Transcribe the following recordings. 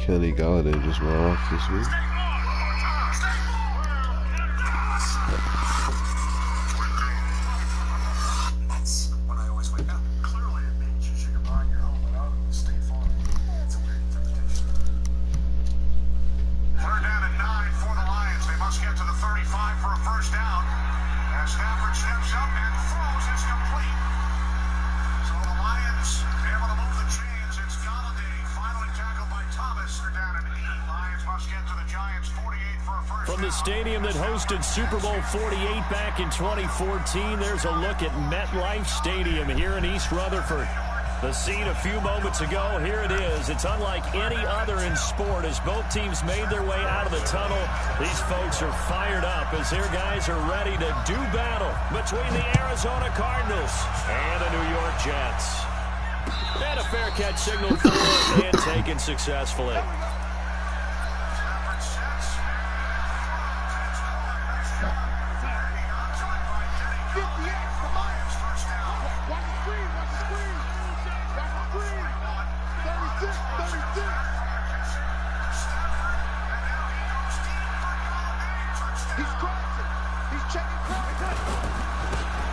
Kenny Galladay just went off this week. From the stadium that hosted Super Bowl 48 back in 2014, there's a look at MetLife Stadium here in East Rutherford. The scene a few moments ago, here it is. It's unlike any other in sport as both teams made their way out of the tunnel. These folks are fired up as their guys are ready to do battle between the Arizona Cardinals and the New York Jets. And a fair catch signal for and taken successfully.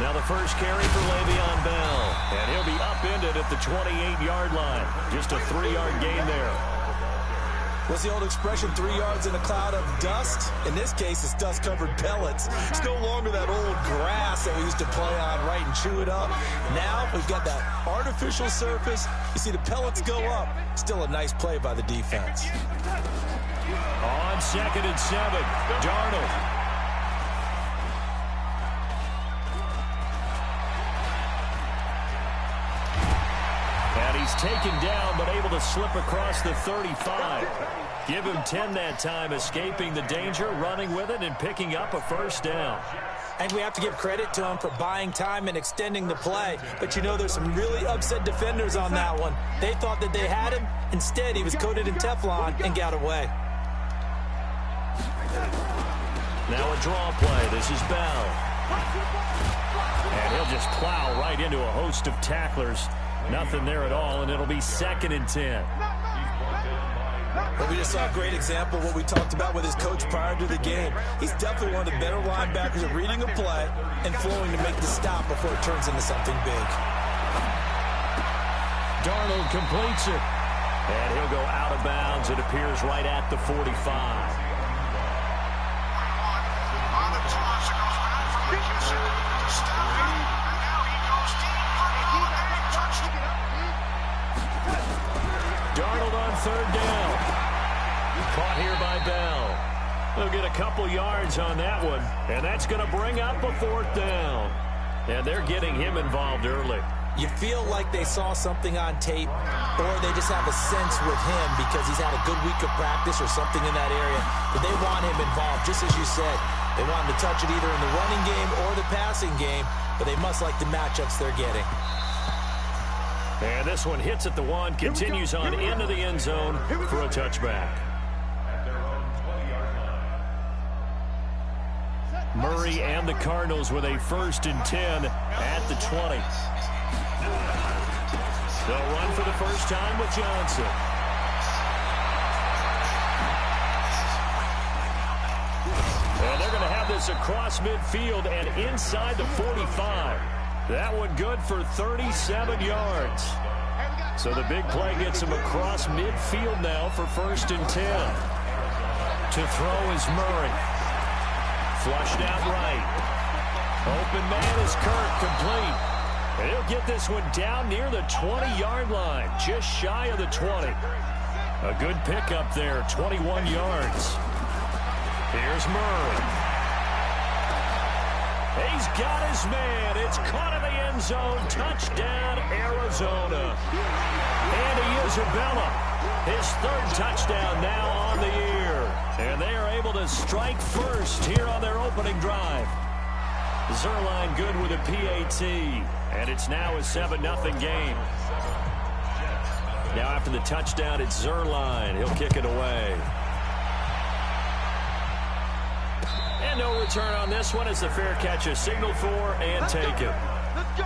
Now the first carry for Le'Veon Bell, and he'll be upended at the 28-yard line. Just a 3-yard gain there. What's the old expression, 3 yards in a cloud of dust? In this case, it's dust-covered pellets. It's no longer that old grass that we used to play on, right, and chew it up. Now we've got that artificial surface. You see the pellets go up. Still a nice play by the defense. On 2nd and 7, Darnold. He's taken down, but able to slip across the 35. Give him 10 that time, escaping the danger, running with it, and picking up a first down. And we have to give credit to him for buying time and extending the play. But, you know, there's some really upset defenders on that one. They thought that they had him. Instead, he was coated in Teflon and got away. Now a draw play. This is Bell. And he'll just plow right into a host of tacklers. Nothing there at all, and it'll be 2nd and 10. Well, we just saw a great example of what we talked about with his coach prior to the game. He's definitely one of the better linebackers at reading a play and flowing to make the stop before it turns into something big. Darnold completes it, and he'll go out of bounds. It appears right at the 45. Darnold on 3rd down. Caught here by Bell. They'll get a couple yards on that one, and that's going to bring up a 4th down. And they're getting him involved early. You feel like they saw something on tape, or they just have a sense with him because he's had a good week of practice or something in that area, that they want him involved, just as you said. They want him to touch it either in the running game or the passing game, but they must like the matchups they're getting. And this one hits at the 1, continues on into the end zone for a touchback. Murray and the Cardinals with a 1st and 10 at the 20. They'll run for the first time with Johnson. And they're going to have this across midfield and inside the 45. That one good for 37 yards. So the big play gets him across midfield now for 1st and 10. To throw is Murray. Flushed out right. Open man is Kirk, complete. And he'll get this one down near the 20-yard line, just shy of the 20. A good pickup there, 21 yards. Here's Murray. He's got his man. It's caught in the end zone. Touchdown, Arizona. Andy Isabella, his 3rd touchdown now on the year. And they are able to strike first here on their opening drive. Zerline good with a PAT. And it's now a 7-0 game. Now after the touchdown, it's Zerline. He'll kick it away. And no return on this one as the fair catch is signaled for and taken. Let's go.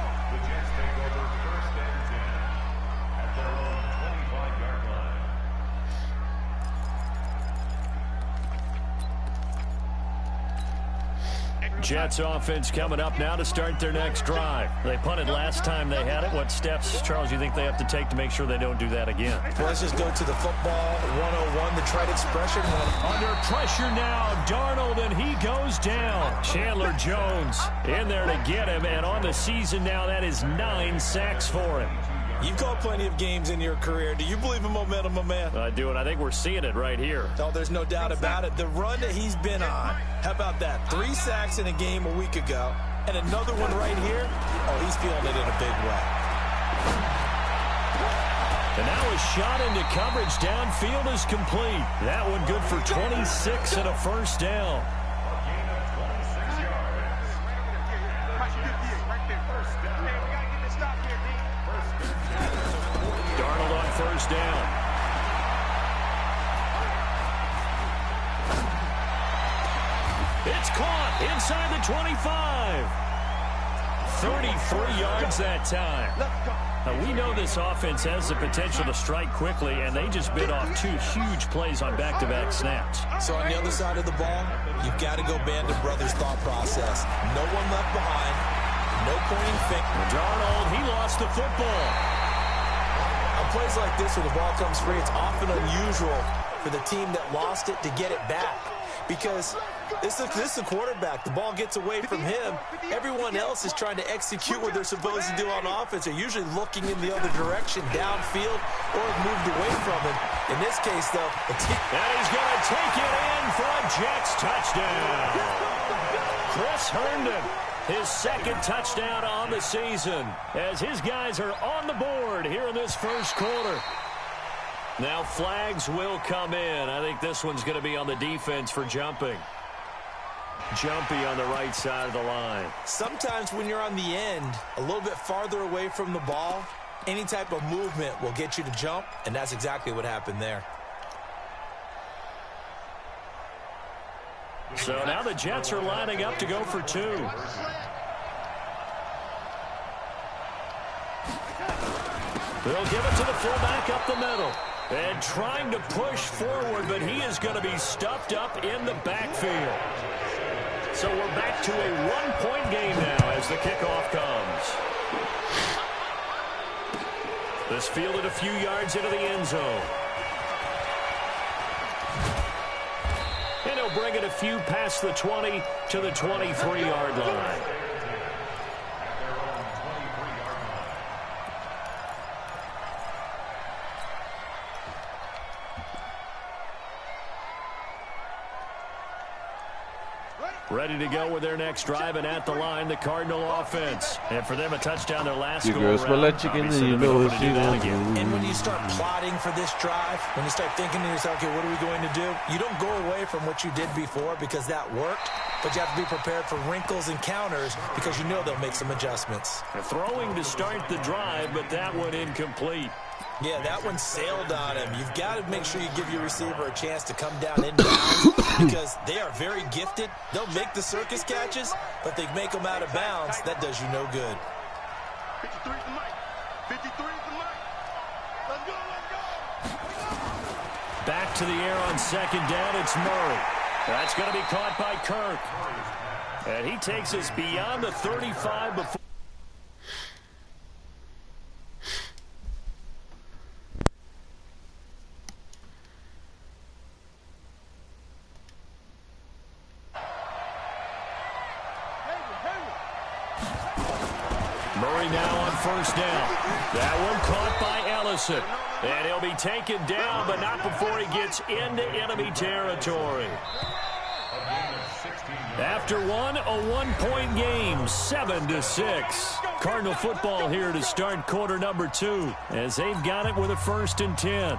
Jets offense coming up now to start their next drive. They punted last time they had it. What steps, Charles, you think they have to take to make sure they don't do that again? Well, let's just go to the football 101, the trite expression. Under pressure now, Darnold, and he goes down. Chandler Jones in there to get him, and on the season now, that is 9 sacks for him. You've called plenty of games in your career. Do you believe in momentum, my man? I do, and I think we're seeing it right here. Oh, there's no doubt about it. The run that he's been on, how about that? 3 sacks in a game a week ago, and another one right here. Oh, he's feeling it in a big way. And now a shot into coverage downfield is complete. That one good for 26 and a first down. Darnold on first down. It's caught inside the 25. 33 yards that time. Now, we know this offense has the potential to strike quickly, and they just bit off 2 huge plays on back-to-back snaps. So on the other side of the ball, you've got to go Band of Brothers thought process. No one left behind. No pointing finger. Darnold, he lost the football. On plays like this where the ball comes free, it's often unusual for the team that lost it to get it back. Because this is a quarterback. The ball gets away from him. Everyone else is trying to execute what they're supposed to do on offense. They're usually looking in the other direction, downfield, or have moved away from him. In this case, though, and he's going to take it in for a Jets touchdown. Chris Herndon, his second touchdown on the season, as his guys are on the board here in this first quarter. Now flags will come in. I think this one's going to be on the defense for jumping. Jumpy on the right side of the line. Sometimes when you're on the end, a little bit farther away from the ball, any type of movement will get you to jump, and that's exactly what happened there. So now the Jets are lining up to go for 2. They'll give it to the fullback up the middle. And trying to push forward, but he is going to be stuffed up in the backfield. So we're back to a 1-point game now as the kickoff comes. This fielded a few yards into the end zone. And he'll bring it a few past the 20 to the 23-yard line. Ready to go with their next drive, and at the line, the Cardinal offense. And for them, a touchdown, their last goal around. And when you start plotting for this drive, when you start thinking to yourself, okay, what are we going to do? You don't go away from what you did before because that worked, but you have to be prepared for wrinkles and counters because you know they'll make some adjustments. Throwing to start the drive, but that one incomplete. Yeah, that one sailed on him. You've got to make sure you give your receiver a chance to come down in bounds because they are very gifted. They'll make the circus catches, but they make them out of bounds. That does you no good. 53 is the mic. 53 is the mic. Let's go, let's go. Back to the air on second down. It's Murray. That's going to be caught by Kirk. And he takes us beyond the 35 before. Murray now on first down. That one caught by Ellison. And he'll be taken down, but not before he gets into enemy territory. After one, a 1-point game, 7-6. Cardinal football here to start quarter number 2 as they've got it with a 1st and 10.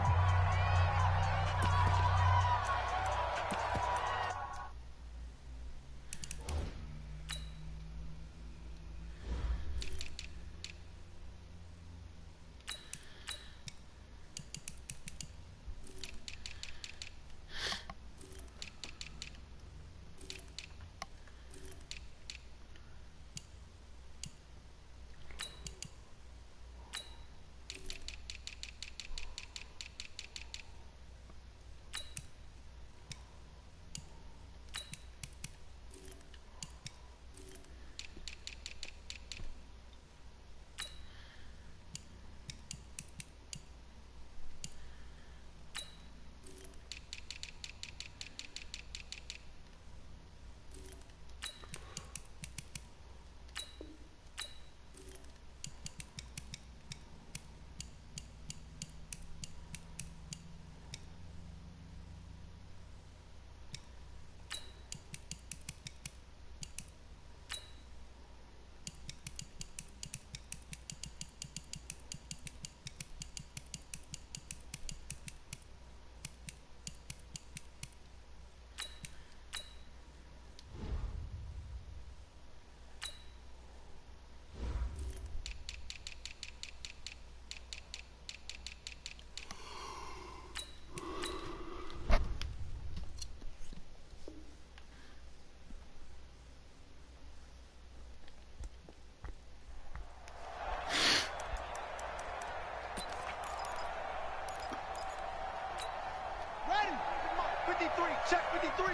53. Check 53.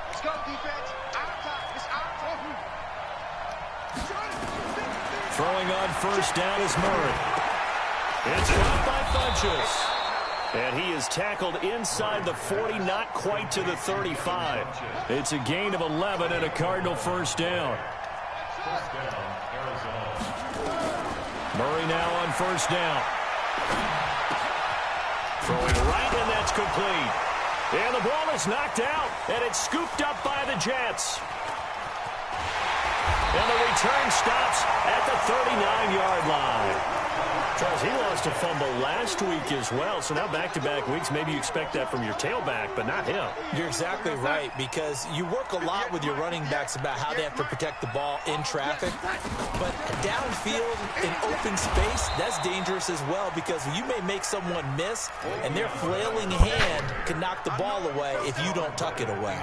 Let's go, defense. Our time. It's our time. Throwing on first down is Murray. It's caught by Funchess. And he is tackled inside the 40, not quite to the 35. It's a gain of 11 and a Cardinal first down. Murray now on first down. Throwing right, and that's complete. And the ball is knocked out, and it's scooped up by the Jets. And the return stops at the 39-yard line. Charles, he lost a fumble last week as well, so now back-to-back weeks, maybe you expect that from your tailback, but not him. You're exactly right, because you work a lot with your running backs about how they have to protect the ball in traffic, but downfield in open space, that's dangerous as well, because you may make someone miss, and their flailing hand can knock the ball away if you don't tuck it away.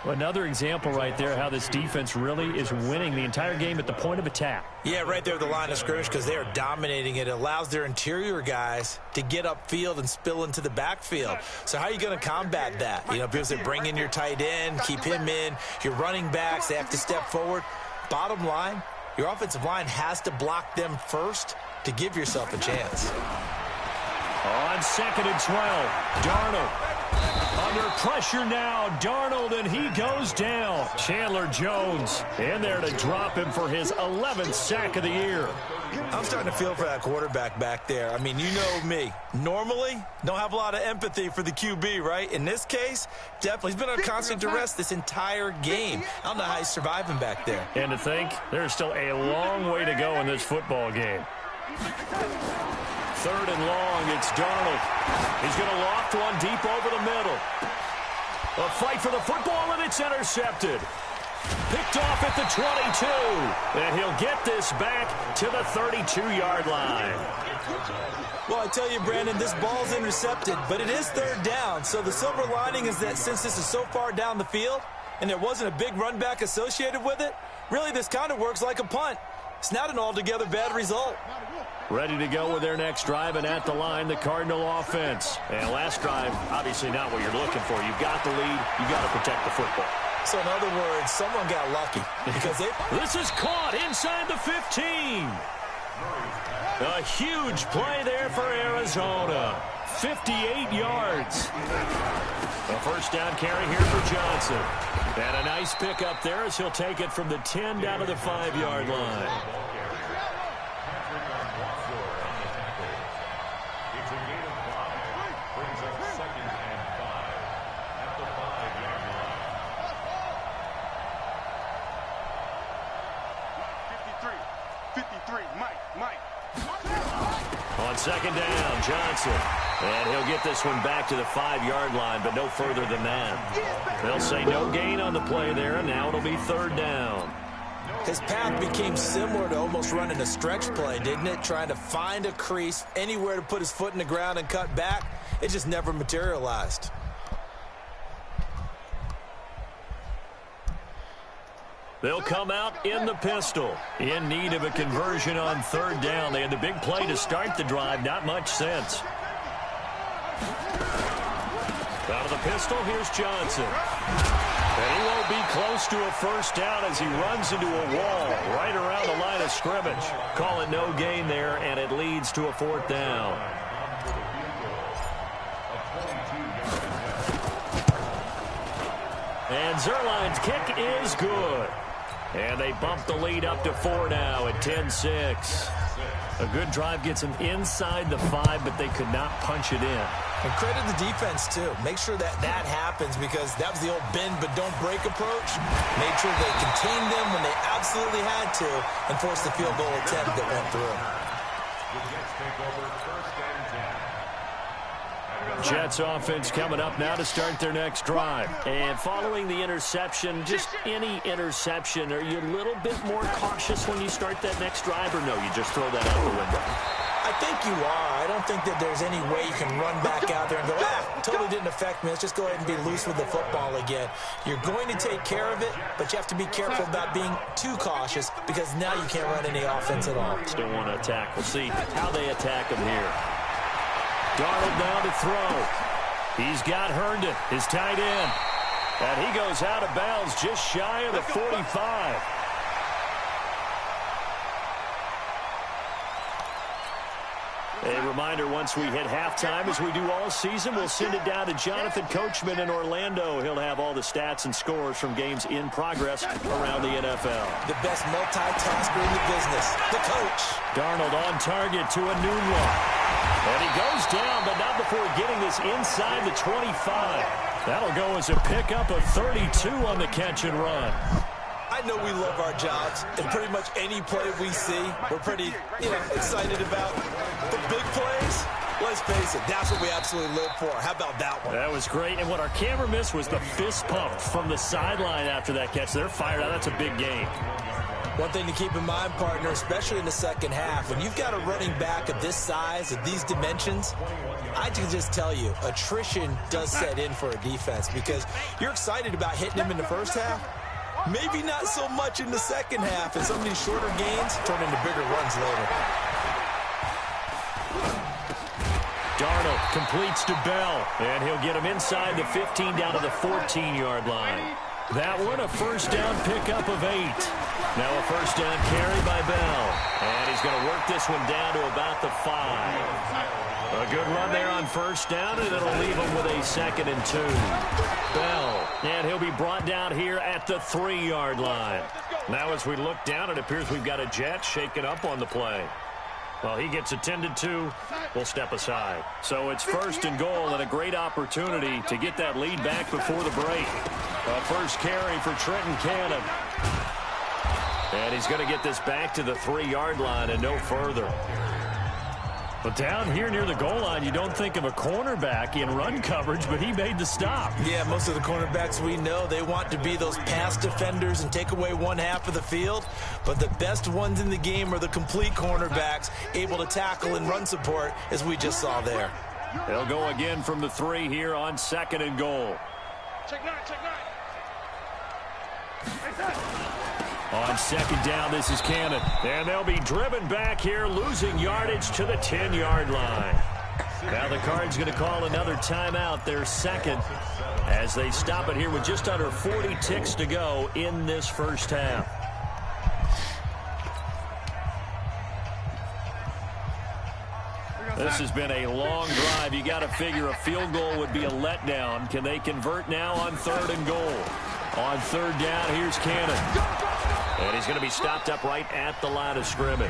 Well, another example right there how this defense really is winning the entire game at the point of attack. Yeah, right there at the line of scrimmage, because they are dominating it. It allows their interior guys to get upfield and spill into the backfield. So how are you going to combat that? You know, because they bring in your tight end, keep him in. Your running backs, they have to step forward. Bottom line, your offensive line has to block them first to give yourself a chance. On 2nd and 12, Darnold. Under pressure now, Darnold, and he goes down. Chandler Jones in there to drop him for his 11th sack of the year. I'm starting to feel for that quarterback back there. I mean, you know me. Normally, don't have a lot of empathy for the QB, right? In this case, definitely. He's been on constant duress this entire game. I don't know how he's surviving back there. And to think, there's still a long way to go in this football game. 3rd and long, it's Darnold. He's going to loft one deep over the middle. A fight for the football, and it's intercepted. Picked off at the 22. And he'll get this back to the 32-yard line. Well, I tell you, Brandon, this ball's intercepted, but it is 3rd down. So the silver lining is that since this is so far down the field and there wasn't a big run back associated with it, really this kind of works like a punt. It's not an altogether bad result. Ready to go with their next drive, and at the line, the Cardinal offense. And last drive, obviously not what you're looking for. You've got the lead. You've got to protect the football. So in other words, someone got lucky. Because this is caught inside the 15. A huge play there for Arizona. 58 yards. A first down carry here for Johnson. And a nice pickup there as he'll take it from the 10 down to the 5-yard line. On 2nd down, Johnson. And he'll get this one back to the 5-yard line, but no further than that. They'll say no gain on the play there, and now it'll be 3rd down. His path became similar to almost running a stretch play, didn't it? Trying to find a crease, anywhere to put his foot in the ground and cut back. It just never materialized. They'll come out in the pistol. In need of a conversion on 3rd down. They had the big play to start the drive. Not much sense. Out of the pistol, here's Johnson. And he won't be close to a first down as he runs into a wall right around the line of scrimmage. Call it no gain there, and it leads to a 4th down. And Zerline's kick is good. And they bump the lead up to 4 now at 10-6. A good drive gets them inside the 5, but they could not punch it in. And credit the defense, too. Make sure that happens, because that was the old bend but don't break approach. Made sure they contained them when they absolutely had to and forced the field goal attempt that went through. Jets offense coming up now to start their next drive. And following the interception, just any interception, are you a little bit more cautious when you start that next drive, or no, you just throw that out the window? I think you are. I don't think that there's any way you can run back out there and go, totally didn't affect me. Let's just go ahead and be loose with the football again. You're going to take care of it, but you have to be careful about being too cautious, because now you can't run any offense at all. Still want to attack. We'll see how they attack them here. Darnold down to throw. He's got Herndon, his tight end. And he goes out of bounds just shy of the 45. A reminder, once we hit halftime, as we do all season, we'll send it down to Jonathan Coachman in Orlando. He'll have all the stats and scores from games in progress around the NFL. The best multitasker in the business, the coach. Darnold on target to Enunwa. And he goes down, but not before getting this inside the 25. That'll go as a pickup of 32 on the catch and run. I know we love our jobs, and pretty much any play we see, we're pretty, excited about. The big plays, let's face it, that's what we absolutely live for. How about that one? That was great, and what our camera missed was the fist pump from the sideline after that catch. They're fired out. That's a big game. One thing to keep in mind, partner, especially in the second half, when you've got a running back of this size, of these dimensions, I can just tell you, attrition does set in for a defense because you're excited about hitting him in the first half. Maybe not so much in the second half, and some of these shorter gains turn into bigger runs later. Darnold completes to Bell, and he'll get him inside the 15 down to the 14-yard line. That one, a first down pickup of 8. Now a first down carry by Bell, and he's going to work this one down to about the 5. A good run there on first down, and it'll leave him with a 2nd and 2. Bell, and he'll be brought down here at the 3-yard line. Now as we look down, it appears we've got a Jet shaken up on the play. Well, he gets attended to. We'll step aside. So it's 1st and goal, and a great opportunity to get that lead back before the break. A first carry for Trenton Cannon. And he's going to get this back to the 3-yard line and no further. But down here near the goal line, you don't think of a cornerback in run coverage, but he made the stop. Yeah, most of the cornerbacks we know, they want to be those pass defenders and take away one half of the field. But the best ones in the game are the complete cornerbacks, able to tackle and run support, as we just saw there. They'll go again from the 3 here on 2nd and goal. Check 9, check 9. On 2nd down, this is Cannon. And they'll be driven back here, losing yardage to the 10-yard line. Now the Cards going to call another timeout, their 2nd, as they stop it here with just under 40 ticks to go in this first half. This has been a long drive. You got to figure a field goal would be a letdown. Can they convert now on 3rd and goal? On 3rd down, here's Cannon. And he's going to be stopped up right at the line of scrimmage.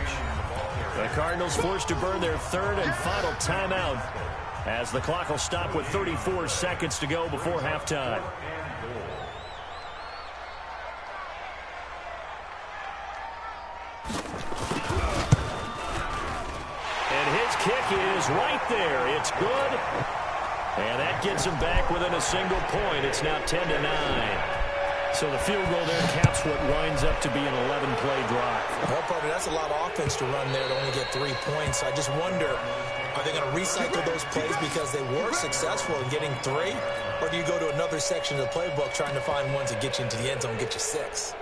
The Cardinals forced to burn their 3rd and final timeout as the clock will stop with 34 seconds to go before halftime. And his kick is right there. It's good. And that gets him back within a single point. It's now 10-9. So the field goal there caps what winds up to be an 11-play drive. Well, partner, that's a lot of offense to run there to only get 3 points. I just wonder, are they going to recycle those plays because they were successful in getting 3? Or do you go to another section of the playbook trying to find ones that get you into the end zone and get you 6?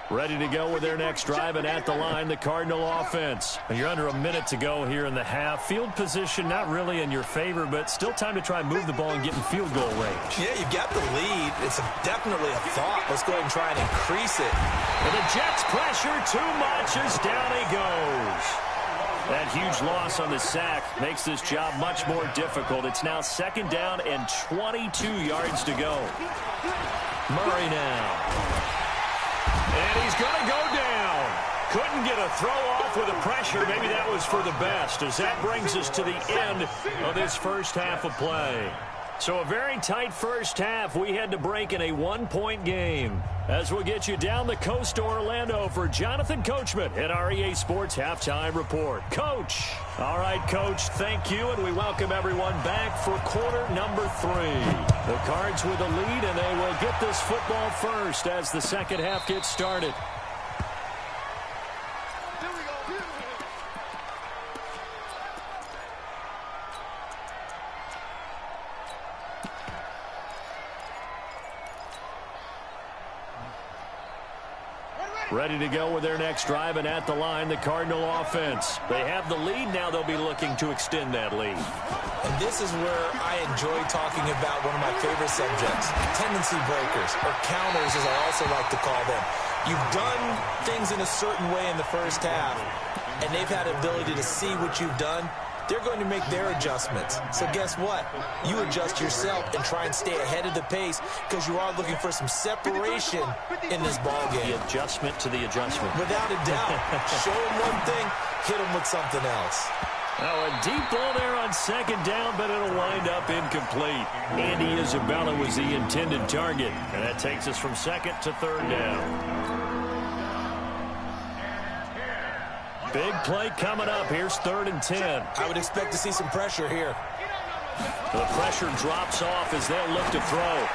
Ready to go with their next drive, and at the line, the Cardinal offense. You're under a minute to go here in the half. Field position not really in your favor, but still time to try and move the ball and get in field goal range. Yeah, you've got the lead. It's definitely a thought. Let's go ahead and try and increase it. And the Jets pressure too much as down he goes. That huge loss on the sack makes this job much more difficult. It's now 2nd down and 22 yards to go. Murray now. And he's going to go down. Couldn't get a throw off with the pressure. Maybe that was for the best, as that brings us to the end of this first half of play. So a very tight first half. We had to break in a 1-point game. As we'll get you down the coast to Orlando for Jonathan Coachman at our EA Sports Halftime Report. Coach. All right, Coach, thank you, and we welcome everyone back for quarter number 3. The Cards with the lead, and they will get this football first as the second half gets started. Ready to go with their next drive, and at the line, the Cardinal offense. They have the lead. Now they'll be looking to extend that lead. And this is where I enjoy talking about one of my favorite subjects, tendency breakers, or counters as I also like to call them. You've done things in a certain way in the first half, and they've had the ability to see what you've done. They're going to make their adjustments. So guess what? You adjust yourself and try and stay ahead of the pace because you are looking for some separation in this ball game. The adjustment to the adjustment. Without a doubt. Show them one thing, hit them with something else. Now a deep ball there on second down, but it'll wind up incomplete. Andy Isabella was the intended target, and that takes us from second to third down. Big play coming up. Here's 3rd and 10. I would expect to see some pressure here. The pressure drops off as they'll look to throw.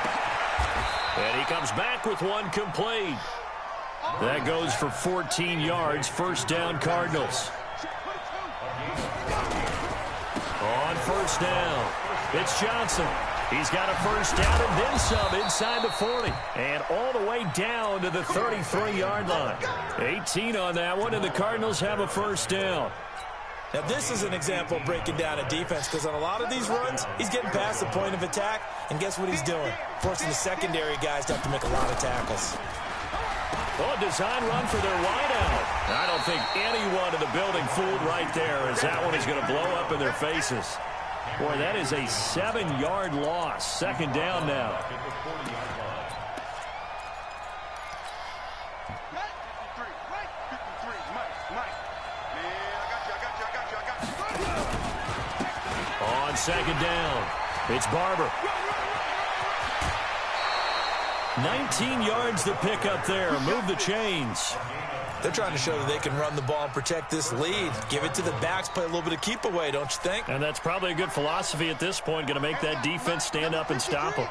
And he comes back with one complete. That goes for 14 yards. First down, Cardinals. On first down, it's Johnson. He's got a first down and then some inside the 40. And all the way down to the 33-yard line. 18 on that one, and the Cardinals have a first down. Now, this is an example of breaking down a defense because on a lot of these runs, he's getting past the point of attack, and guess what he's doing? Forcing the secondary guys to have to make a lot of tackles. Oh, design run for their wideout. I don't think anyone in the building fooled right there as that one is going to blow up in their faces. Boy, that is a 7-yard loss. Second down now. On second down, it's Barber. 19 yards to pick up there. Move the chains. They're trying to show that they can run the ball and protect this lead. Give it to the backs, play a little bit of keep away, don't you think? And that's probably a good philosophy at this point. Going to make that defense stand up and stop them.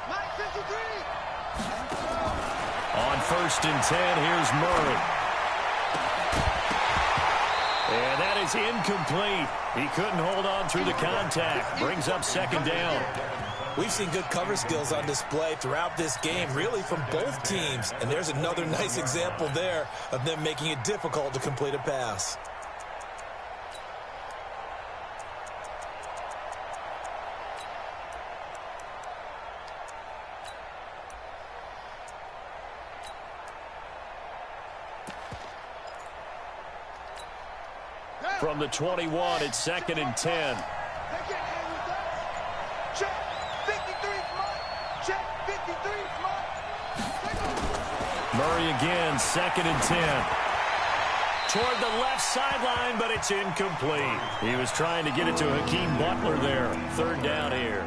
On 1st and 10, here's Murray. And that is incomplete. He couldn't hold on through the contact. Brings up second down. We've seen good cover skills on display throughout this game, really from both teams. And there's another nice example there of them making it difficult to complete a pass. From the 21, it's 2nd and 10. Murray again, 2nd and 10. Toward the left sideline, but it's incomplete. He was trying to get it to Hakeem Butler there. 3rd down here.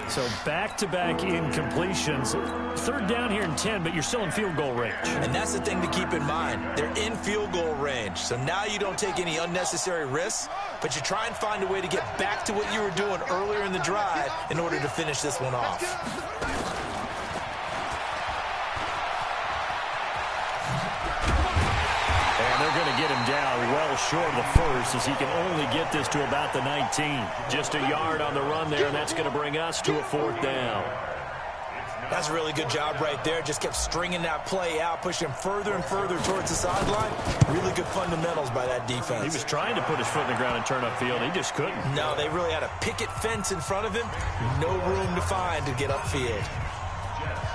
So back-to-back incompletions. 3rd down here and 10, but you're still in field goal range. And that's the thing to keep in mind. They're in field goal range. So now you don't take any unnecessary risks, but you try and find a way to get back to what you were doing earlier in the drive in order to finish this one off. And they're going to get him down well short of the first as he can only get this to about the 19. Just a yard on the run there, and that's going to bring us to a 4th down. That's a really good job right there. Just kept stringing that play out, pushing him further and further towards the sideline. Really good fundamentals by that defense. He was trying to put his foot in the ground and turn upfield. He just couldn't. No, they really had a picket fence in front of him. No room to find to get upfield.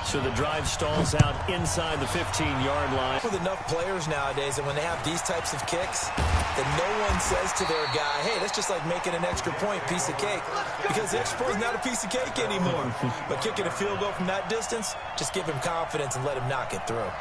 So the drive stalls out inside the 15-yard line. With enough players nowadays, and when they have these types of kicks, that no one says to their guy, hey, that's just like making an extra point, piece of cake. Because the extra point is not a piece of cake anymore. But kicking a field goal from that distance, just give him confidence and let him knock it through.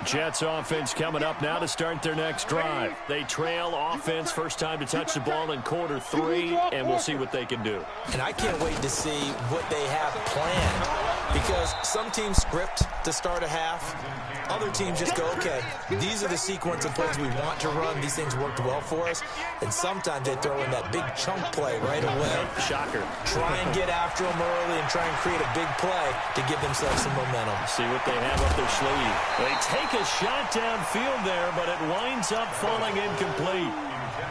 Jets offense coming up now to start their next drive. They trail offense, first time to touch the ball in quarter 3, and we'll see what they can do. And I can't wait to see what they have planned, because some teams script to start a half. Other teams just go, okay, these are the sequence of plays we want to run. These things worked well for us. And sometimes they throw in that big chunk play right away. Shocker. Try and get after them early and try and create a big play to give themselves some momentum. See what they have up their sleeve. They take a shot downfield there, but it winds up falling incomplete.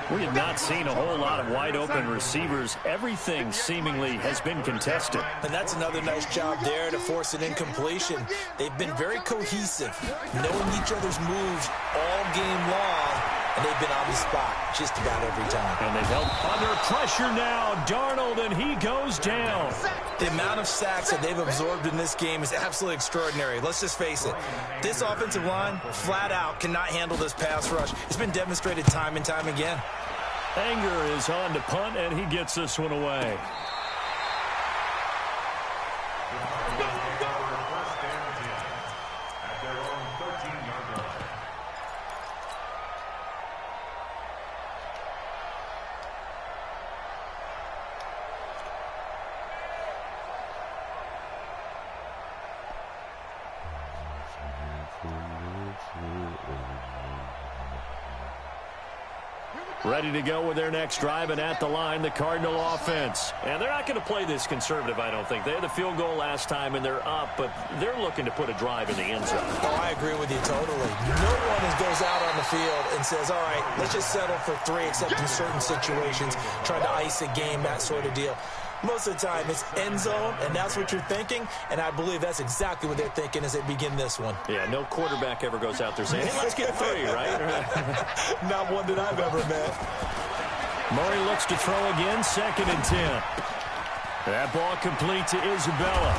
We have not seen a whole lot of wide-open receivers. Everything seemingly has been contested. And that's another nice job there to force an incompletion. They've been very cohesive, knowing each other's moves all game long, and they've been on the spot just about every time. And they've held under pressure now. Darnold, and he goes down. The amount of sacks that they've absorbed in this game is absolutely extraordinary. Let's just face it. This offensive line, flat out, cannot handle this pass rush. It's been demonstrated time and time again. Anger is on to punt, and he gets this one away. Ready to go with their next drive, and at the line, the Cardinal offense. And they're not going to play this conservative, I don't think. They had the field goal last time, and they're up, but they're looking to put a drive in the end zone. Oh, I agree with you totally. No one goes out on the field and says, all right, let's just settle for 3, except in certain situations, trying to ice a game, that sort of deal. Most of the time, it's end zone, and that's what you're thinking, and I believe that's exactly what they're thinking as they begin this one. Yeah, no quarterback ever goes out there saying, hey, let's get 3, right? Not one that I've ever met. Murray looks to throw again, 2nd and 10. That ball complete to Isabella,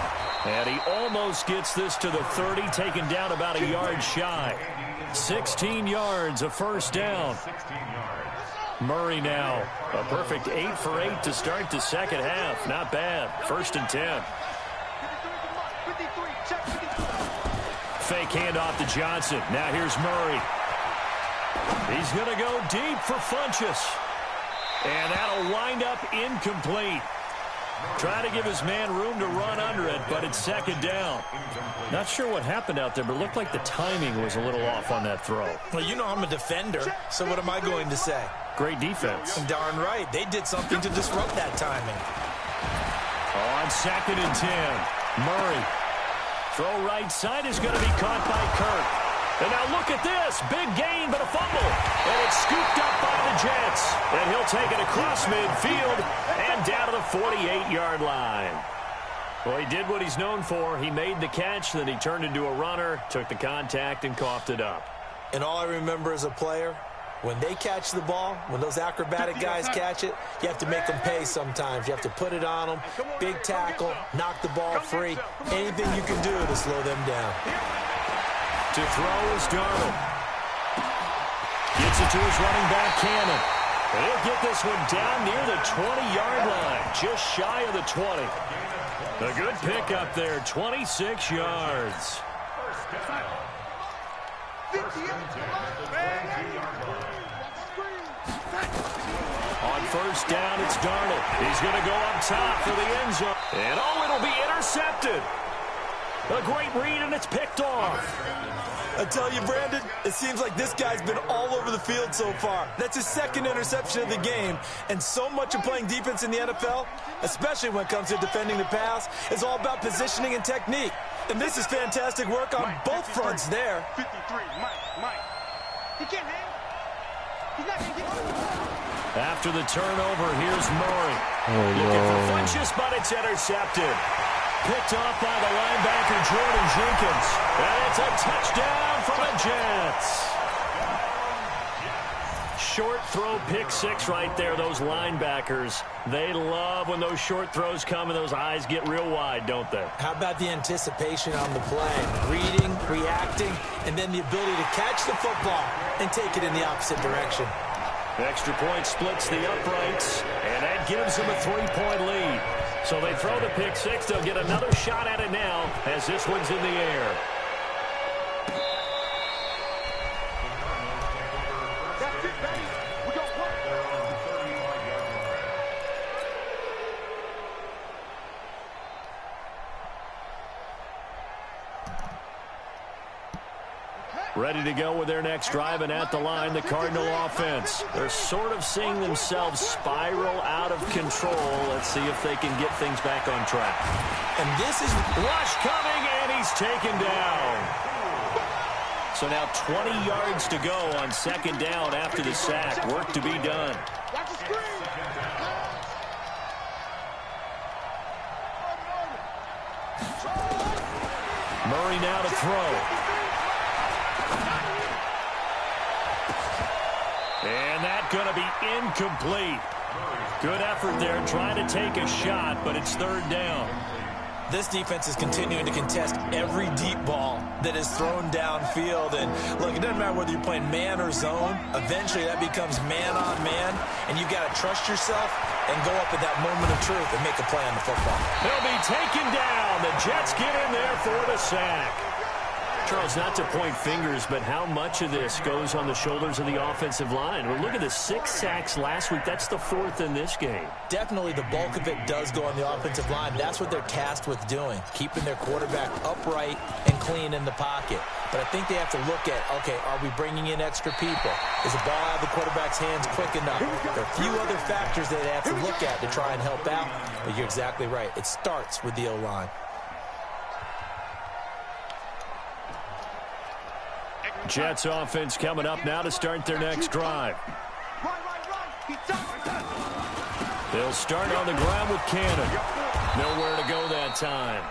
and he almost gets this to the 30, taken down about a yard shy. 16 yards, a first down. Murray now, a perfect 8 for 8 to start the second half. Not bad. 1st and 10. Fake handoff to Johnson. Now here's Murray. He's going to go deep for Funchess. And that'll wind up incomplete. Try to give his man room to run under it, but it's 2nd down. Not sure what happened out there, but it looked like the timing was a little off on that throw. Well, you know I'm a defender, so what am I going to say? Great defense. Darn right. They did something to disrupt that timing. On 2nd and 10, Murray. Throw right side is going to be caught by Kirk. And now look at this. Big gain, but a fumble. And it's scooped up by the Jets. And he'll take it across midfield and down to the 48-yard line. Well, he did what he's known for. He made the catch, then he turned into a runner, took the contact, and coughed it up. And all I remember as a player, when they catch the ball, when those acrobatic guys catch it, you have to make them pay sometimes. You have to put it on them, big tackle, knock the ball free. Anything you can do to slow them down. To throw is Darnold. Gets it to his running back, Cannon. He'll get this one down near the 20-yard line, just shy of the 20. A good pickup there, 26 yards. On 1st down, it's Darnold. He's going to go up top for the end zone. And oh, it'll be intercepted. A great read, and it's picked off. I tell you, Brandon, it seems like this guy's been all over the field so far. That's his 2nd interception of the game. And so much of playing defense in the NFL, especially when it comes to defending the pass, is all about positioning and technique. And this is fantastic work on both fronts there. 53, Mike. He can't hang. He's not going to get. After the turnover, here's Murray. Looking for Funchess, but it's intercepted. Picked off by the linebacker, Jordan Jenkins. And it's a touchdown for the Jets. Short throw, pick 6 right there. Those linebackers, they love when those short throws come and those eyes get real wide, don't they? How about the anticipation on the play? Reading, reacting, and then the ability to catch the football and take it in the opposite direction. Extra point splits the uprights, and that gives them a 3-point lead. So they throw the pick 6. They'll get another shot at it now as this one's in the air. That's it, baby. We gon' play. Ready to go with their next drive, and at the line, the Cardinal offense. They're sort of seeing themselves spiral out of control. Let's see if they can get things back on track. And this is Rush coming, and he's taken down. So now 20 yards to go on second down after the sack. Work to be done. Watch the screen. Murray now to throw. And that's going to be incomplete. Good effort there trying to take a shot, but it's third down. This defense is continuing to contest every deep ball that is thrown downfield. And, look, it doesn't matter whether you're playing man or zone. Eventually, that becomes man-on-man, and you've got to trust yourself and go up at that moment of truth and make a play on the football. He'll be taken down. The Jets get in there for the sack. Charles, not to point fingers, but how much of this goes on the shoulders of the offensive line? Well, look at the 6 sacks last week. That's the 4th in this game. Definitely the bulk of it does go on the offensive line. That's what they're tasked with doing, keeping their quarterback upright and clean in the pocket. But I think they have to look at, okay, are we bringing in extra people? Is the ball out of the quarterback's hands quick enough? There are a few other factors that they have to look at to try and help out. But you're exactly right. It starts with the O-line. Jets offense coming up now to start their next drive. They'll start on the ground with Cannon. Nowhere to go that time.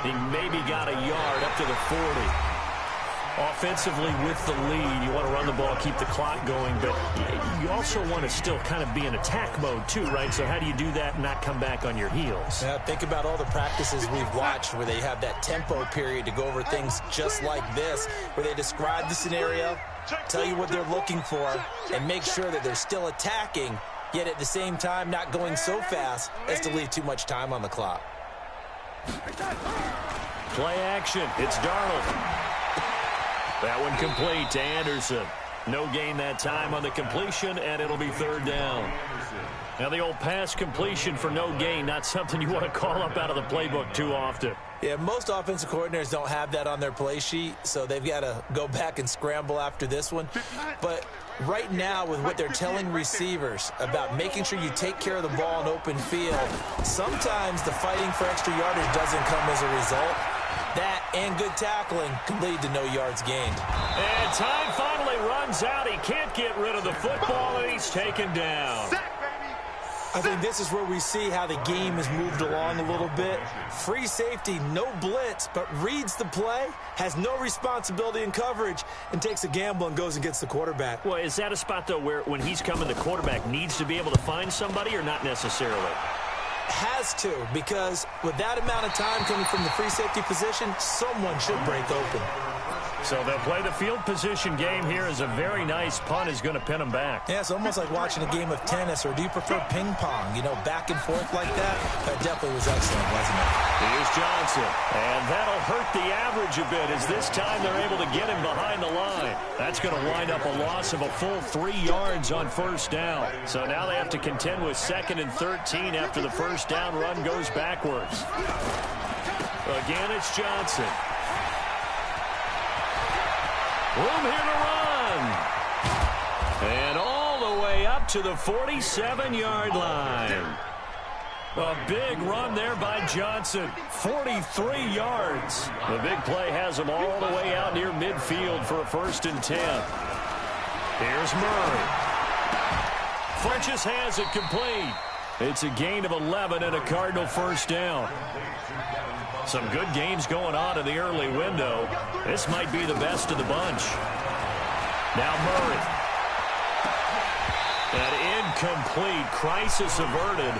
He maybe got a yard up to the 40. Offensively with the lead, you want to run the ball, keep the clock going, but you also want to still kind of be in attack mode too, right? So how do you do that and not come back on your heels? Yeah, think about all the practices we've watched where they have that tempo period to go over things just like this, where they describe the scenario, tell you what they're looking for, and make sure that they're still attacking, yet at the same time not going so fast as to leave too much time on the clock. Play action. It's Darnold. That one complete to Anderson. No gain that time on the completion, and it'll be third down. Now the old pass completion for no gain, not something you want to call up out of the playbook too often. Yeah, most offensive coordinators don't have that on their play sheet, so they've got to go back and scramble after this one. But right now, with what they're telling receivers about making sure you take care of the ball in open field, sometimes the fighting for extra yardage doesn't come as a result. That and good tackling can lead to no yards gained. And time finally runs out. He can't get rid of the football, and he's taken down. I think this is where we see how the game has moved along a little bit. Free safety, no blitz, but reads the play, has no responsibility in coverage, and takes a gamble and goes and gets the quarterback. Well, is that a spot, though, where when he's coming, the quarterback needs to be able to find somebody or not necessarily? Has to, because with that amount of time coming from the free safety position, someone should break open. So they'll play the field position game here as a very nice punt is going to pin them back. Yeah, it's almost like watching a game of tennis, or do you prefer ping pong? You know, back and forth like that? That definitely was excellent, wasn't it? Here's Johnson, and that'll hurt the average a bit as this time they're able to get him behind the line. That's going to wind up a loss of a full 3 yards on first down. So now they have to contend with 2nd and 13 after the first down run goes backwards. Again, it's Johnson. Room here to run. And all the way up to the 47-yard line. A big run there by Johnson. 43 yards. The big play has him all the way out near midfield for a 1st and 10. Here's Murray. Funches has it complete. It's a gain of 11 and a Cardinal first down. Some good games going on in the early window. This might be the best of the bunch. Now Murray. An incomplete, crisis averted.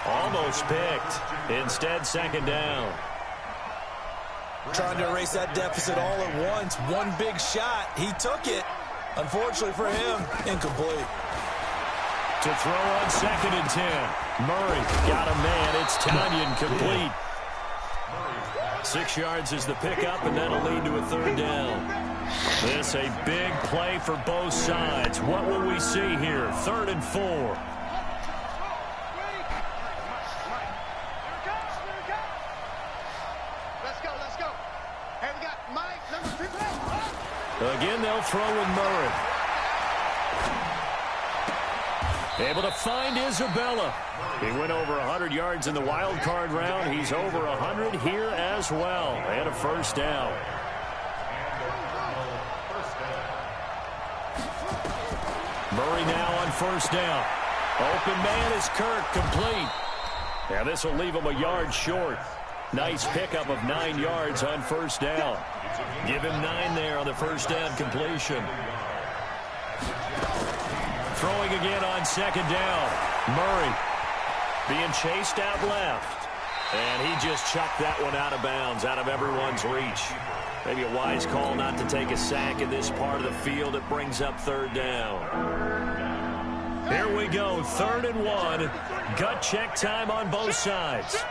Almost picked. Instead, 2nd down. Trying to erase that deficit all at once. One big shot. He took it. Unfortunately for him, incomplete. To throw on 2nd and 10. Murray got a man. It's Tanyan complete. 6 yards is the pickup, and that'll lead to a 3rd down. This a big play for both sides. What will we see here? 3rd and 4. Let's go. Hey, we got Mike, number 3. Again, they'll throw with Murray. Able to find Isabella. He went over 100 yards in the wild card round. He's over 100 here as well. And a 1st down. Murray now on first down. Open man is Kirk, complete. And this will leave him a yard short. Nice pickup of 9 yards on first down. Give him 9 there on the first down completion. Throwing again on second down. Murray being chased out left. And he just chucked that one out of bounds, out of everyone's reach. Maybe a wise call not to take a sack in this part of the field. It brings up third down. Here we go, 3rd and 1. Gut check time on both sides.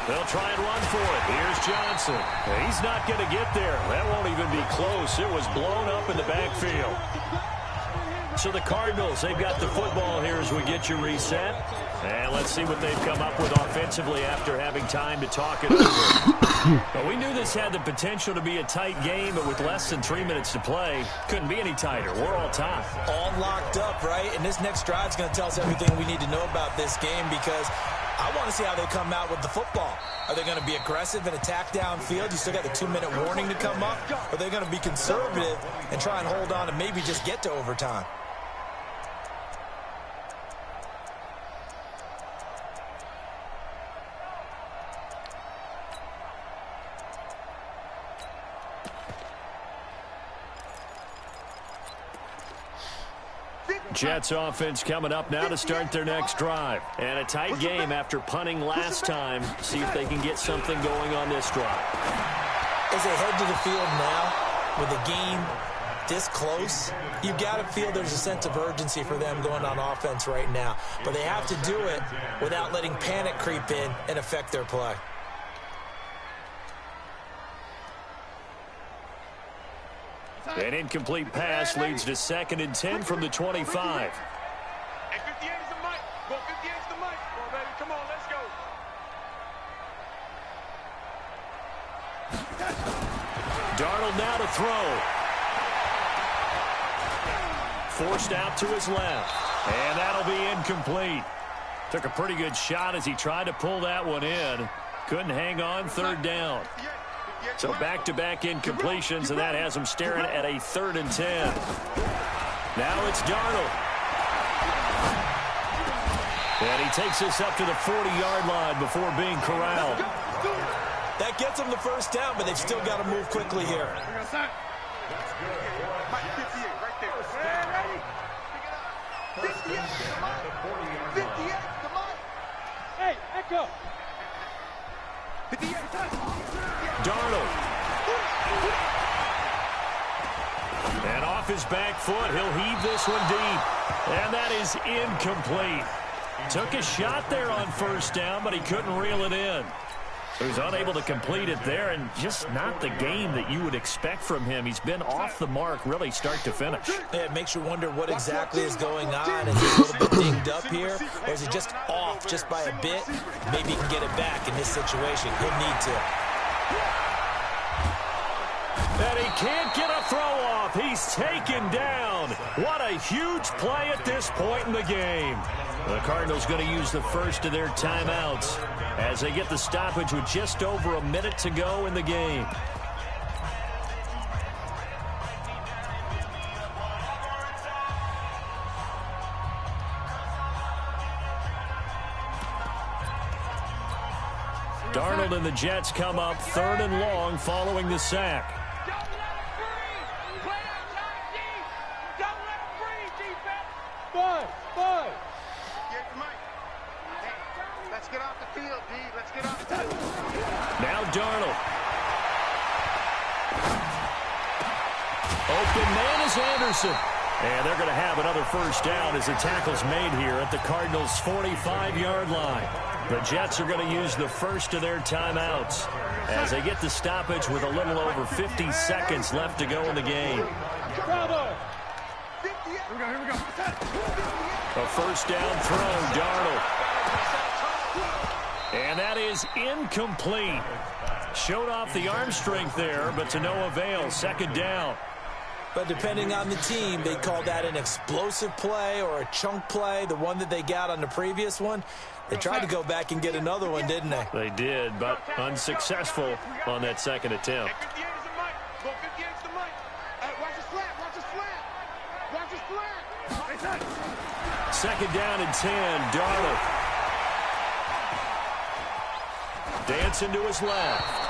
They'll try and run for it. Here's Johnson. He's not going to get there. That won't even be close. It was blown up in the backfield. So the Cardinals, they've got the football here as we get you reset. And let's see what they've come up with offensively after having time to talk it over. Well, we knew this had the potential to be a tight game, but with less than 3 minutes to play, couldn't be any tighter. We're all tied. All locked up, right? And this next drive is going to tell us everything we need to know about this game because I want to see how they come out with the football. Are they going to be aggressive and attack downfield? You still got the 2-minute warning to come up. Or are they going to be conservative and try and hold on and maybe just get to overtime? Jets offense coming up now to start their next drive. And a tight game after punting last time. See if they can get something going on this drive. As they head to the field now with the game this close, you've got to feel there's a sense of urgency for them going on offense right now. But they have to do it without letting panic creep in and affect their play. An incomplete pass leads to 2nd and 10 from the 25. Hey, 58 is the mic. Go, 58 is the mic. Come on, baby. Come on, let's go. Darnold now to throw. Forced out to his left. And that'll be incomplete. Took a pretty good shot as he tried to pull that one in. Couldn't hang on, 3rd down. So back-to-back incompletions, and that has him staring at a 3rd and 10. Now it's Darnold. And he takes this up to the 40-yard line before being corralled. That gets them the first down, but they've still got to move quickly here. Mike, 58 right there. Ready? 58 the mic. 58 the mic. Hey, echo. 58 Darnold. And off his back foot, he'll heave this one deep. And that is incomplete. Took a shot there on first down, but he couldn't reel it in. He was unable to complete it there, and just not the game that you would expect from him. He's been off the mark really start to finish. Yeah, it makes you wonder what exactly is going on. Is he a little bit dinged up here, or is he just off just by a bit? Maybe he can get it back in this situation. He'll need to. And he can't get a throw off. He's taken down. What a huge play at this point in the game. The Cardinals going to use the first of their timeouts as they get the stoppage with just over a minute to go in the game. Darnold and the Jets come up 3rd and long following the sack. Now Darnold. Open man is Anderson. And they're going to have another first down as the tackle's made here at the Cardinals' 45-yard line. The Jets are going to use the first of their timeouts as they get the stoppage with a little over 50 seconds left to go in the game. A first down throw, Darnold. And that is incomplete. Showed off the arm strength there, but to no avail. 2nd down. But depending on the team, they call that an explosive play or a chunk play, the one that they got on the previous one. They tried to go back and get another one, didn't they? They did, but unsuccessful on that 2nd attempt. Hey, 58 is the mic. Go, 58 is the mic. Watch the slap. Watch the slap. Watch Second down and 10, Darnold. Dancing to his left.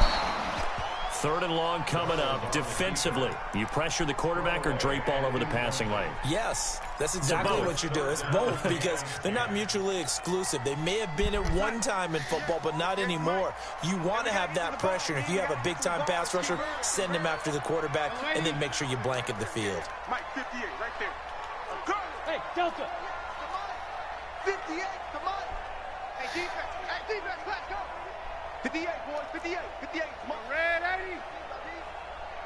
Third and long coming up. Defensively, you pressure the quarterback or drape all over the passing lane? Yes, that's exactly what you do. It's both because they're not mutually exclusive. They may have been at one time in football, but not anymore. You want to have that pressure. And if you have a big-time pass rusher, send him after the quarterback, and then make sure you blanket the field. Mike, 58, right there. Hey, Delta. 58, come on. Hey, defense, let's go. 58, boys, 58, 58. Come on. Red 80.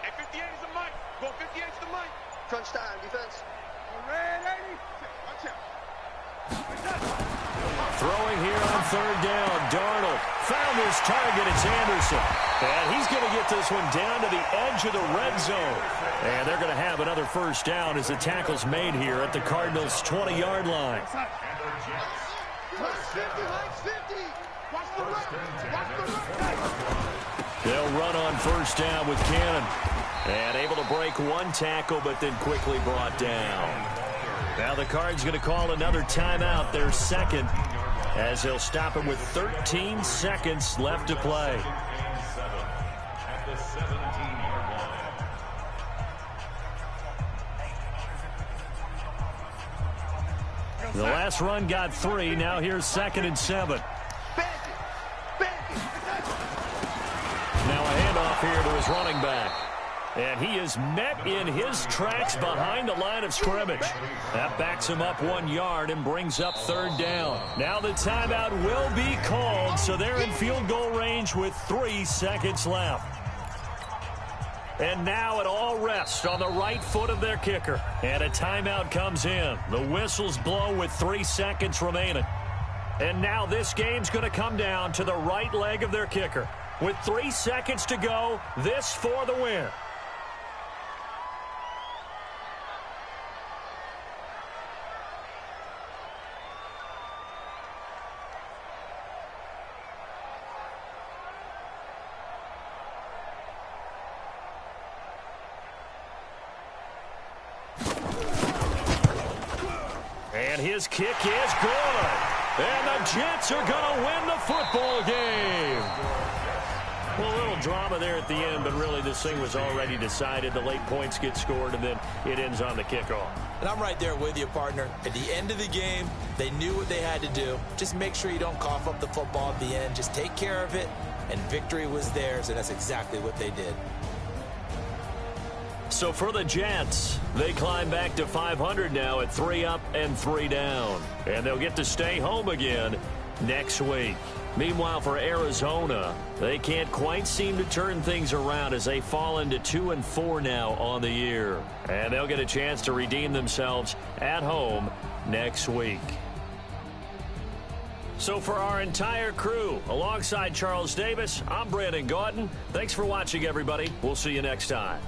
Hey, 58 is the mic. Go 58 to the mic. Crunch time, defense. Red 80. Watch out. Throwing here on third down. Darnold found his target. It's Anderson. And he's going to get this one down to the edge of the red zone. And they're going to have another first down as the tackle's made here at the Cardinals' 20-yard line. Mike's 50, Mike's 50. Watch the run. Watch the run. They'll run on first down with Cannon. And able to break one tackle, but then quickly brought down. Now the Cards going to call another timeout, their second, as they'll stop him with 13 seconds left to play. The last run got 3. Now here's 2nd and 7. Now a handoff here to his running back. And he is met in his tracks behind the line of scrimmage. That backs him up 1 yard and brings up third down. Now the timeout will be called, so they're in field goal range with 3 seconds left. And now it all rests on the right foot of their kicker. And a timeout comes in. The whistles blow with 3 seconds remaining. And now this game's going to come down to the right leg of their kicker. With 3 seconds to go, this for the win. And his kick is good. And the Jets are going to win the football game. Well, a little drama there at the end, but really this thing was already decided. The late points get scored, and then it ends on the kickoff. And I'm right there with you, partner. At the end of the game, they knew what they had to do. Just make sure you don't cough up the football at the end. Just take care of it, and victory was theirs, and that's exactly what they did. So for the Jets, they climb back to 500 now at 3 up and 3 down. And they'll get to stay home again next week. Meanwhile, for Arizona, they can't quite seem to turn things around as they fall into 2-4 now on the year. And they'll get a chance to redeem themselves at home next week. So for our entire crew, alongside Charles Davis, I'm Brandon Gaudin. Thanks for watching, everybody. We'll see you next time.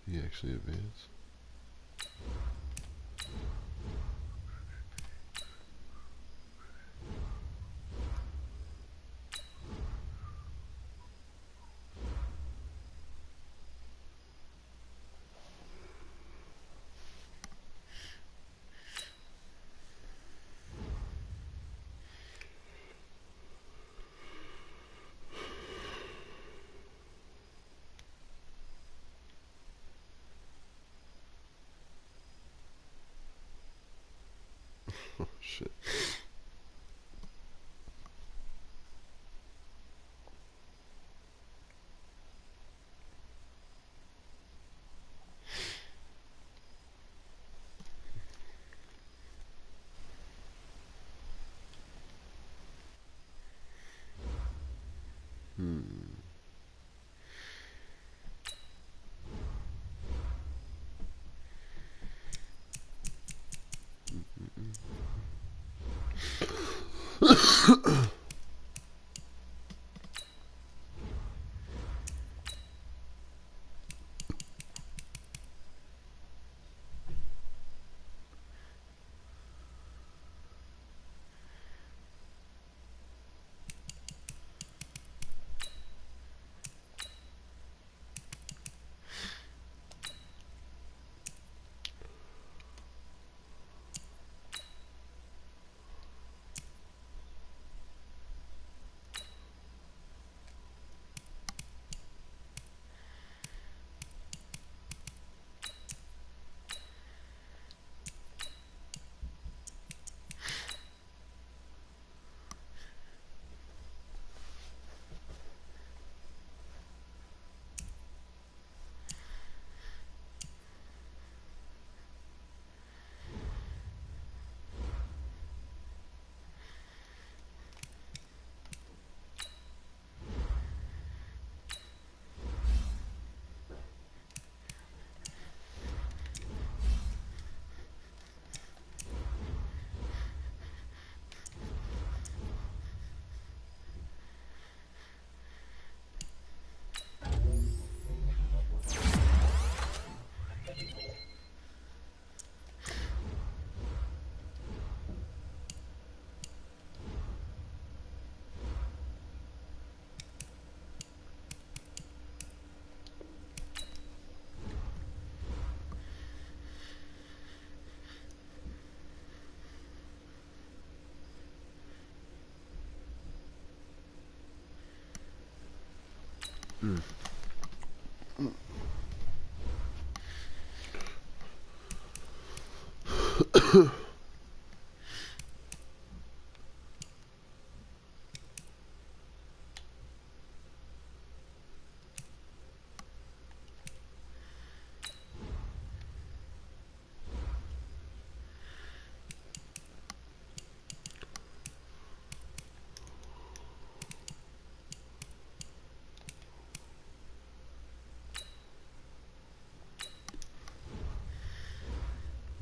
He actually advanced.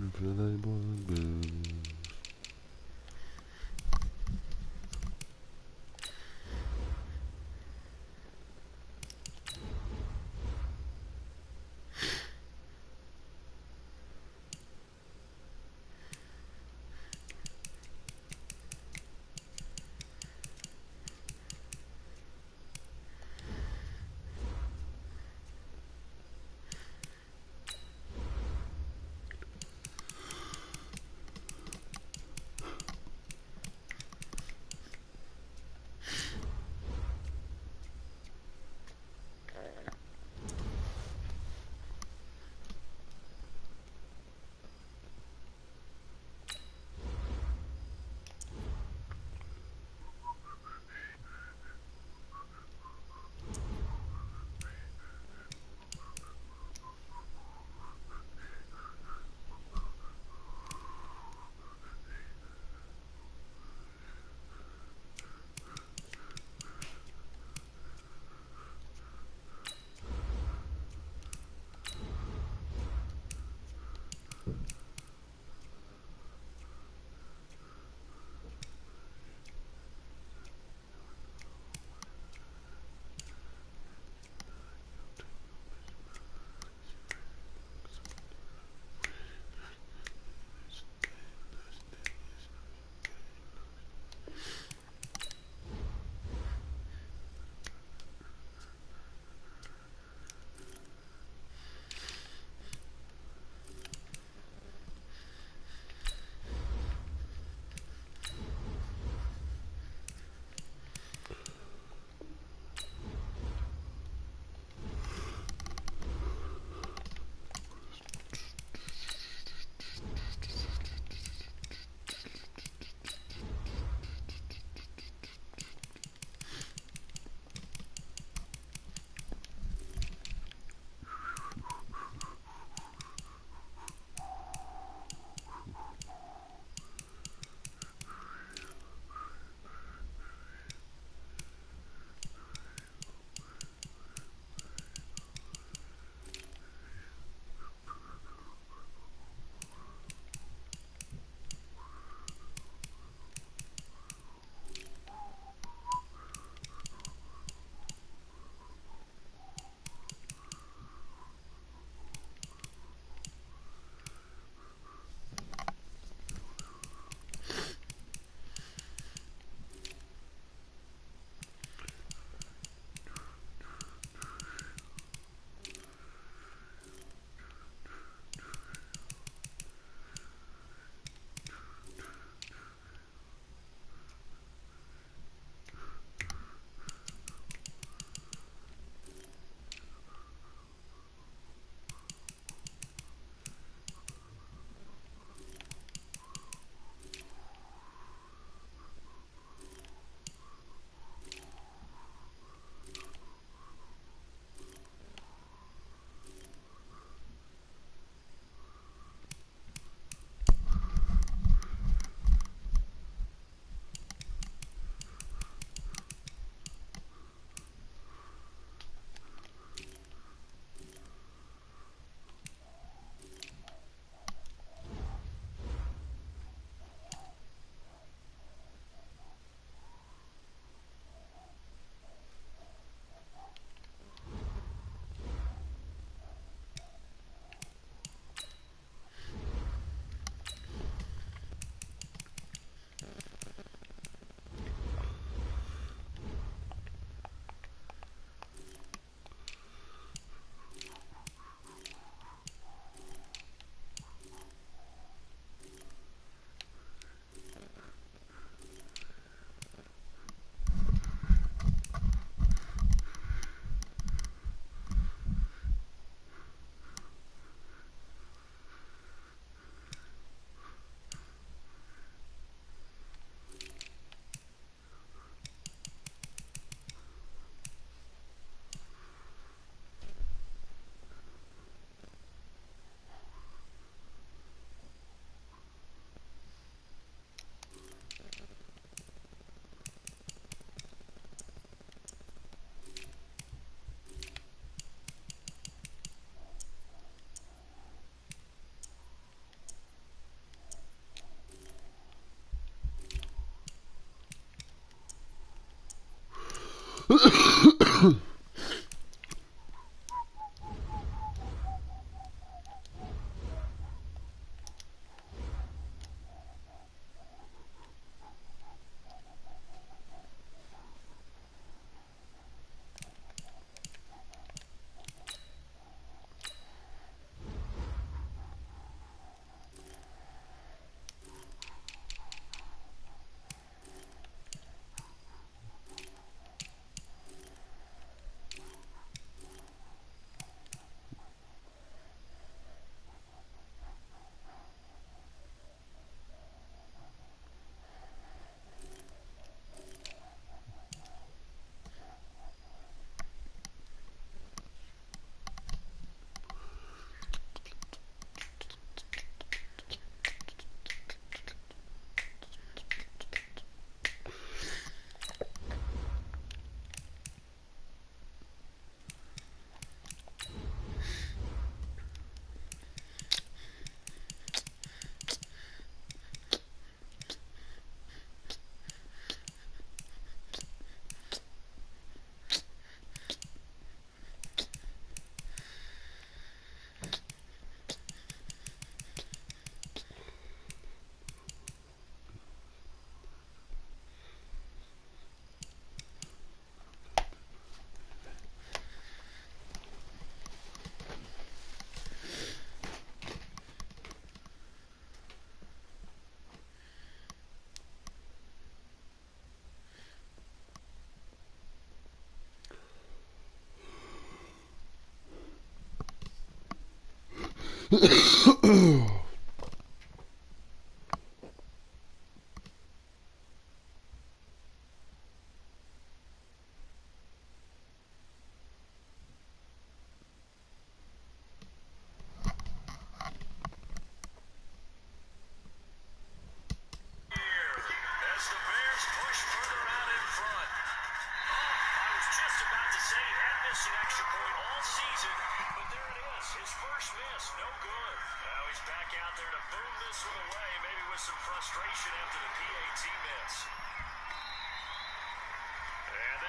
If it ain't boy, boo.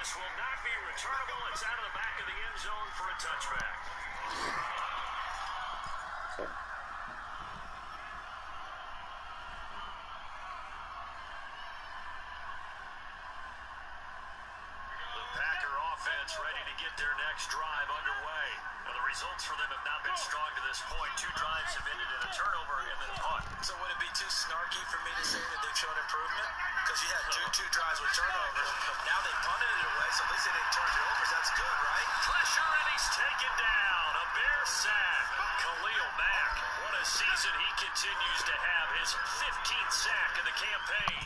This will not be returnable. It's out of the back of the end zone for a touchback. The Packer offense ready to get their next drive underway. Now, the results for them have not been strong to this point. 2 drives have ended in a turnover and then a punt. So would it be too snarky for me to say that they've shown improvement? Because you had two drives with turnovers. Now they punted it away, so at least they didn't turn it over. That's good, right? Pressure, and he's taken down. A Bear sack. Khalil Mack. What a season he continues to have. His 15th sack of the campaign.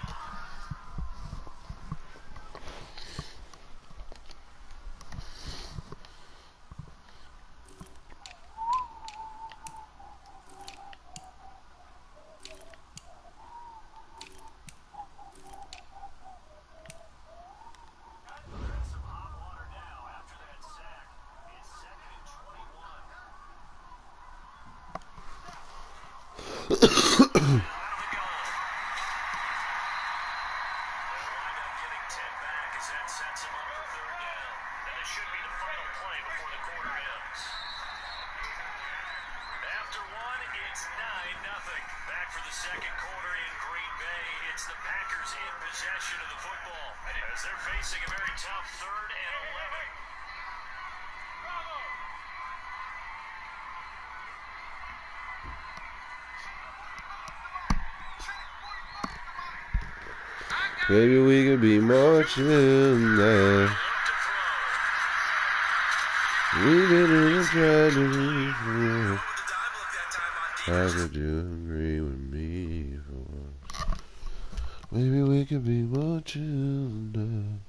Maybe we could be marching there. We've been in a tragedy. How could you agree with me for once? Maybe we could be marching there.